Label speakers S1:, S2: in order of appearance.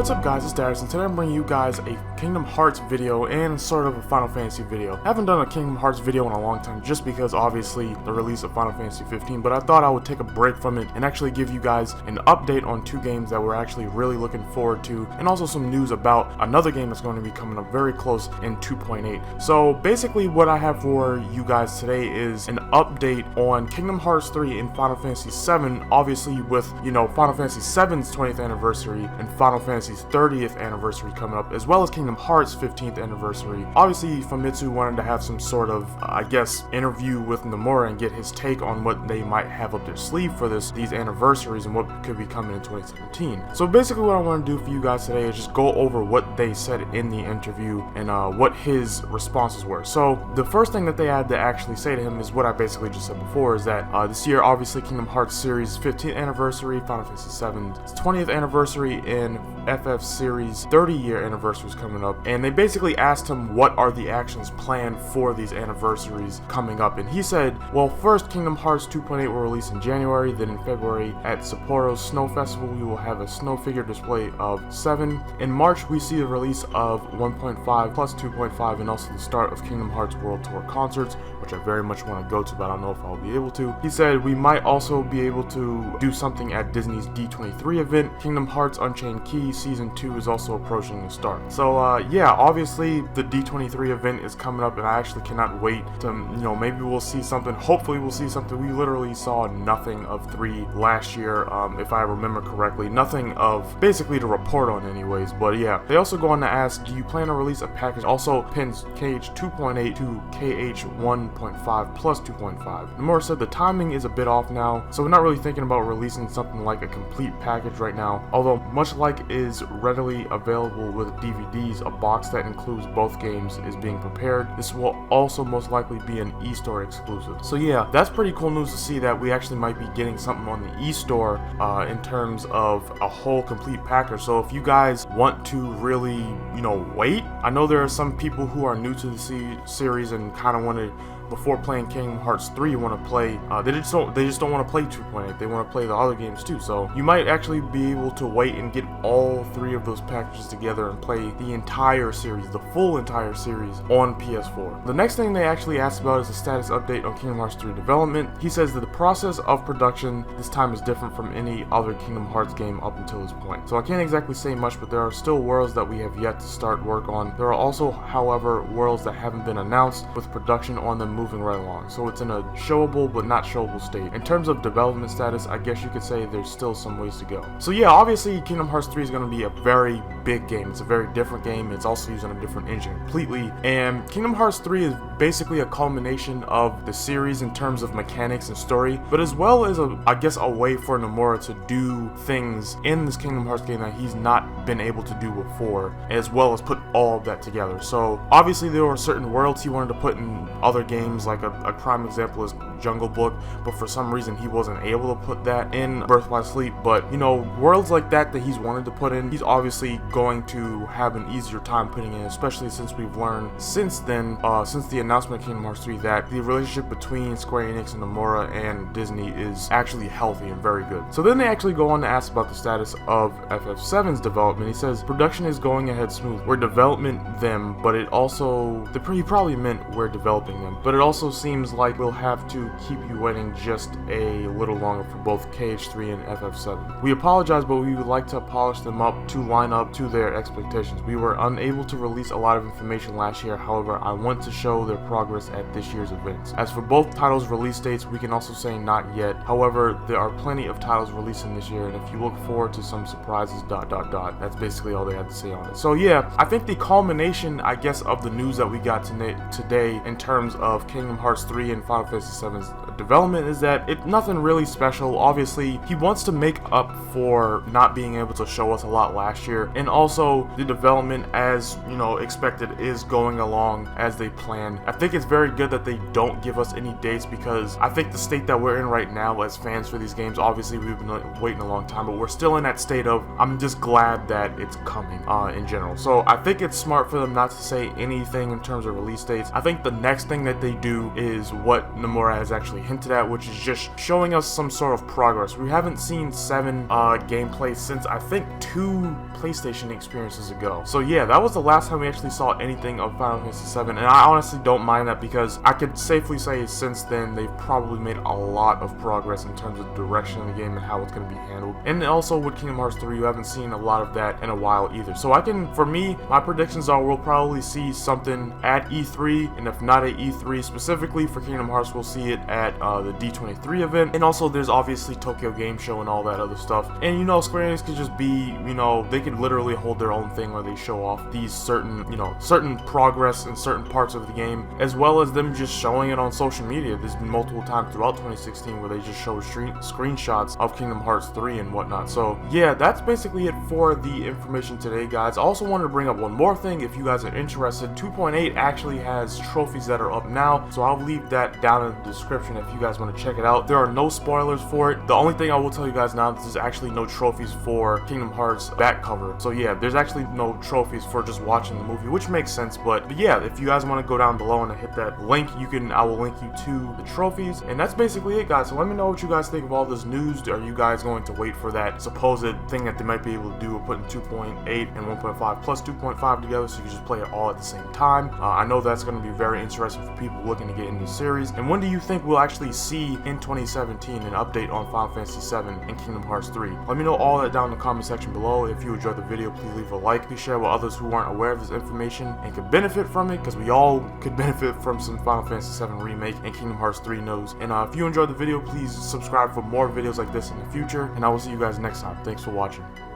S1: What's up guys, it's Darius, and today I'm bringing you guys a Kingdom Hearts video and sort of a Final Fantasy video. I haven't done a Kingdom Hearts video in a long time just because obviously the release of Final Fantasy 15, but I thought I would take a break from it and actually give you guys an update on two games that we're actually really looking forward to, and also some news about another game that's going to be coming up very close in 2.8. So basically what I have for you guys today is an update on Kingdom Hearts 3 and Final Fantasy 7, obviously with, you know, Final Fantasy 7's 20th anniversary and Final Fantasy's 30th anniversary coming up, as well as Kingdom Hearts' 15th anniversary. Obviously, Famitsu wanted to have some sort of, I guess, interview with Nomura and get his take on what they might have up their sleeve for these anniversaries and what could be coming in 2017. So basically what I want to do for you guys today is just go over what they said in the interview and what his responses were. So the first thing that they had to actually say to him is what I basically just said before, is that this year, obviously, Kingdom Hearts series 15th anniversary, Final Fantasy 7's 20th anniversary, and FF series 30-year anniversary is coming up, and they basically asked him what are the actions planned for these anniversaries coming up, and he said, well, first Kingdom Hearts 2.8 will release in January, then in February at Sapporo's Snow Festival we will have a snow figure display of 7. In March we see the release of 1.5 plus 2.5 and also the start of Kingdom Hearts World Tour concerts, which I very much want to go to, but I don't know if I'll be able to. He said we might also be able to do something at Disney's D23 event. Kingdom Hearts Unchained Key Season 2 is also approaching the start. So yeah, obviously the D23 event is coming up and I actually cannot wait to, you know, maybe we'll see something. Hopefully we'll see something. We literally saw nothing of 3 last year, if I remember correctly. Nothing of basically to report on anyways, but yeah. They also go on to ask, do you plan to release a package also pins KH 2.8 to KH 1.5 plus 2.5? Nomura said the timing is a bit off now, so we're not really thinking about releasing something like a complete package right now, although much like is readily available with DVDs, a box that includes both games is being prepared. This will also most likely be an eStore exclusive. So yeah, that's pretty cool news to see that we actually might be getting something on the eStore in terms of a whole complete package. So if you guys want to really, you know, wait, I know there are some people who are new to the series and kind of want to, before playing Kingdom Hearts 3, want to play, they just don't want to play 2.8, they want to play the other games too. So you might actually be able to wait and get all 3 of those packages together and play the entire series, the full entire series on PS4. The next thing they actually asked about is a status update on Kingdom Hearts 3 development. He says that the process of production this time is different from any other Kingdom Hearts game up until this point. So I can't exactly say much, but there are still worlds that we have yet to start work on. There are also, however, worlds that haven't been announced, with production on them moving right along. So it's in a showable but not showable state. In terms of development status, I guess you could say there's still some ways to go. So yeah, obviously Kingdom Hearts 3 is going to be a very big game. It's a very different game. It's also using a different engine completely. And Kingdom Hearts 3 is basically a culmination of the series in terms of mechanics and story, but as well as I guess a way for Nomura to do things in this Kingdom Hearts game that he's not been able to do before, as well as put all of that together. So obviously there were certain worlds he wanted to put in other games, like a prime example is Jungle Book, but for some reason he wasn't able to put that in Birth by Sleep. But you know, worlds like that he's wanted to put in, he's obviously going to have an easier time putting in, especially since we've learned since then, since the announcement of Kingdom Hearts 3, that the relationship between Square Enix and Nomura and Disney is actually healthy and very good. So then they actually go on to ask about the status of FF7's development. He says production is going ahead smooth. We're development them, but it also, he probably meant we're developing them, but it also seems like we'll have to keep you waiting just a little longer for both KH3 and FF7. We apologize, but we would like to polish them up to line up to their expectations. We were unable to release a lot of information last year, however, I want to show their progress at this year's events. As for both titles' release dates, we can also say not yet. However, there are plenty of titles releasing this year, and if you look forward to some surprises, ... That's basically all they had to say on it. So yeah, I think the culmination, I guess, of the news that we got today in terms of Kingdom Hearts 3 and Final Fantasy VII's development is that it's nothing really special. Obviously, he wants to make up for not being able to show us a lot last year, and also the development, as you know, expected, is going along as they planned. I think it's very good that they don't give us any dates, because I think the state that we're in right now as fans for these games, obviously we've been waiting a long time, but we're still in that state of, I'm just glad that it's coming in general. So I think it's smart for them not to say anything in terms of release dates. I think the next thing that they do is what Nomura has actually hinted at, which is just showing us some sort of progress. We haven't seen 7 gameplay since I think 2 PlayStation experiences ago. So yeah, that was the last time we actually saw anything of Final Fantasy VII, and I honestly don't mind that because I could safely say since then they've probably made a lot of progress in terms of the direction of the game and how it's going to be handled. And also with Kingdom Hearts 3, you haven't seen a lot of that in a while either. So for me, my predictions are we'll probably see something at E3, and if not at E3 specifically for Kingdom Hearts, we'll see it at the D23 event. And also there's obviously Tokyo Game Show and all that other stuff. And you know, Square Enix could just be, you know, they could literally hold their own thing where they show off these certain, you know, certain progress in certain parts of the game, as well as them just showing it on social media. There's been multiple times throughout 2016 where they just show screenshots of Kingdom Hearts 3 and whatnot. So yeah, that's basically it for the information today, guys. I also wanted to bring up one more thing if you guys are interested. 2.8 actually has trophies that are up now, so I'll leave that down in the description if you guys want to check it out. There are no spoilers for it. The only thing I will tell you guys now is there's actually no trophies for Kingdom Hearts back cover. So yeah, there's actually no trophies for just watching the movie, which makes sense. But yeah, if you guys want to go down below and hit that link, I will link you to the trophies. And that's basically it, guys. So let me know what you guys think of all this news. Are you guys going to wait for that supposed thing that they might be able to do of putting 2.8 and 1.5 plus 2.5 together so you can just play it all at the same time? I know that's going to be very interesting for people looking to get into the series. And when do you think we'll actually see in 2017 an update on Final Fantasy VII and Kingdom Hearts 3? Let me know all that down in the comment section below. If you enjoyed the video, please leave a like. Please share with others who aren't aware of this information and could benefit from it, because we all could benefit from some Final Fantasy VII Remake and Kingdom Hearts 3 news. And if you enjoyed the video, please subscribe for more videos like this in the future, and I will see you guys next time. Thanks for watching.